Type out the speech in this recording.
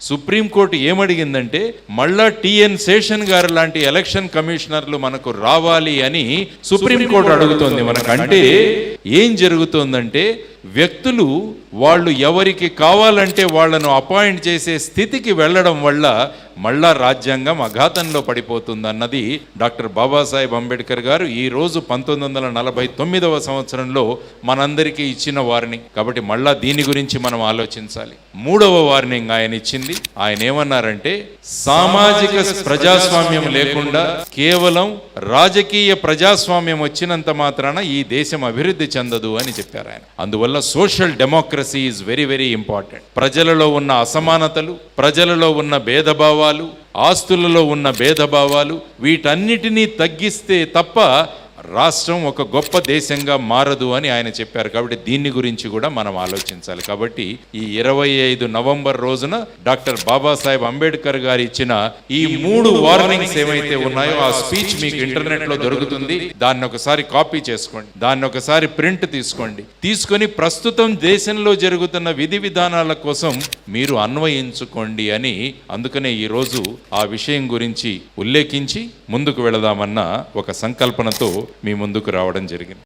Supreme court ఏమడిగిందంటే మళ్ళా TN Seshan గారు లాంటి ఎలక్షన్ కమిషనర్లు మనకు రావాలి అని సుప్రీంకోర్టు అడుగుతోంది. మనకంటే ఏం జరుగుతోందంటే వ్యక్తులు వాళ్ళు ఎవరికి కావాలంటే వాళ్లను అపాయింట్ చేసే స్థితికి వెళ్ళడం వల్ల మళ్ళా రాజ్యాంగం అఘాతంలో పడిపోతుందన్నది డాక్టర్ బాబాసాహెబ్ అంబేద్కర్ గారు ఈ రోజు 1949వ సంవత్సరంలో మనందరికీ ఇచ్చిన వార్నింగ్. కాబట్టి మళ్ళా దీని గురించి మనం ఆలోచించాలి. 3వ వార్నింగ్ ఆయన ఇచ్చింది. ఆయన ఏమన్నారంటే సామాజిక ప్రజాస్వామ్యం లేకుండా కేవలం రాజకీయ ప్రజాస్వామ్యం వచ్చినంత మాత్రాన ఈ దేశం అభివృద్ధి చెందదు అని చెప్పారు ఆయన. అందువల్ల social democracy is very very important. ప్రజలలో ఉన్న అసమానతలు, ప్రజలలో ఉన్న భేదభావాలు, ఆస్తులలో ఉన్న భేదభావాలు వీటన్నిటినీ తగ్గిస్తే తప్ప రాష్ట్రం ఒక గొప్ప దేశంగా మారదు అని ఆయన చెప్పారు. కాబట్టి దీన్ని గురించి కూడా మనం ఆలోచించాలి. కాబట్టి ఈ 25 నవంబర్ రోజున డాక్టర్ బాబాసాహెబ్ అంబేద్కర్ గారు ఇచ్చిన ఈ 3 వార్నింగ్స్ ఏవైతే ఉన్నాయో ఆ స్పీచ్ మీకు ఇంటర్నెట్ లో దొరుకుతుంది. దాన్ని ఒకసారి కాపీ చేసుకోండి, దాన్ని ఒకసారి ప్రింట్ తీసుకోండి. తీసుకొని ప్రస్తుతం దేశంలో జరుగుతున్న విధి విధానాల కోసం మీరు అన్వయించుకోండి అని, అందుకనే ఈ రోజు ఆ విషయం గురించి ఉల్లేఖించి ముందుకు వెళదామన్న ఒక సంకల్పనతో మీ ముందుకు రావడం జరిగింది.